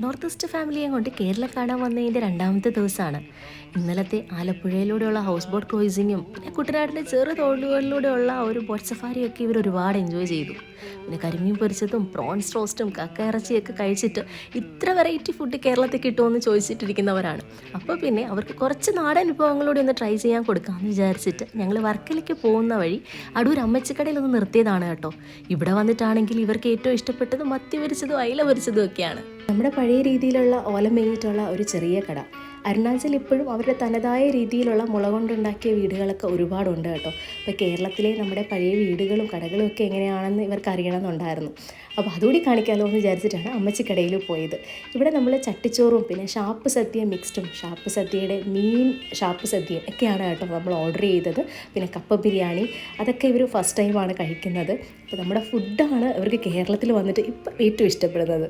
North east ഫാമിലിയെ കൊണ്ട് കേരളം കാണാൻ വന്നതിൻ്റെ രണ്ടാമത്തെ ദിവസമാണ്. ഇന്നലത്തെ ആലപ്പുഴയിലൂടെയുള്ള ഹൗസ് ബോട്ട് ക്രൂയിസിങ്ങും പിന്നെ കുട്ടനാടിൻ്റെ ചെറു തോടുകളിലൂടെയുള്ള ഒരു ബോട്ട് സഫാരിയൊക്കെ ഇവർ ഒരുപാട് എൻജോയ് ചെയ്തു. പിന്നെ കരിമീൻ പൊരിച്ചതും പ്രോൺസ് റോസ്റ്റും കക്ക ഇറച്ചിയൊക്കെ കഴിച്ചിട്ട് ഇത്ര വെറൈറ്റി ഫുഡ് കേരളത്തിൽ കിട്ടുമെന്ന് ചോദിച്ചിട്ടിരിക്കുന്നവരാണ്. അപ്പോൾ പിന്നെ അവർക്ക് കുറച്ച് നാടൻ വിഭവങ്ങളൂടെ ഒന്ന് ട്രൈ ചെയ്യാൻ കൊടുക്കാമെന്ന് വിചാരിച്ചിട്ട് ഞങ്ങൾ വർക്കലയ്ക്ക് പോകുന്ന വഴി അടൂർ അമ്മച്ചിക്കടയിൽ ഒന്ന് നിർത്തിയതാണ് കേട്ടോ. ഇവിടെ വന്നിട്ടാണെങ്കിൽ ഇവർക്ക് ഏറ്റവും ഇഷ്ടപ്പെട്ടത് മത്തി പൊരിച്ചതും അയില പൊരിച്ചതും ഒക്കെയാണ്. നമ്മുടെ പഴയ രീതിയിലുള്ള ഓല മേഞ്ഞിട്ടുള്ള ഒരു ചെറിയ കട. അരുണാചൽ ഇപ്പോഴും അവരുടെ തനതായ രീതിയിലുള്ള മുള കൊണ്ടുണ്ടാക്കിയ വീടുകളൊക്കെ ഒരുപാടുണ്ട് കേട്ടോ. അപ്പോൾ കേരളത്തിലെ നമ്മുടെ പഴയ വീടുകളും കടകളും ഒക്കെ എങ്ങനെയാണെന്ന് ഇവർക്ക് അറിയണമെന്നുണ്ടായിരുന്നു. അപ്പോൾ അതുകൂടി കാണിക്കാമല്ലോ എന്ന് വിചാരിച്ചിട്ടാണ് അമ്മച്ചിക്കടയിൽ പോയത്. ഇവിടെ നമ്മൾ ചട്ടിച്ചോറും പിന്നെ ഷാപ്പ് സദ്യ മിക്സ്ഡും ഷാപ്പ് സദ്യയുടെ മീൻ ഷാപ്പ് സദ്യയും ഒക്കെയാണ് കേട്ടോ നമ്മൾ ഓർഡർ ചെയ്തത്. പിന്നെ കപ്പ ബിരിയാണി അതൊക്കെ ഇവർ ഫസ്റ്റ് ടൈമാണ് കഴിക്കുന്നത്. അപ്പോൾ നമ്മുടെ ഫുഡാണ് ഇവർക്ക് കേരളത്തിൽ വന്നിട്ട് ഇപ്പം ഏറ്റവും ഇഷ്ടപ്പെടുന്നത്.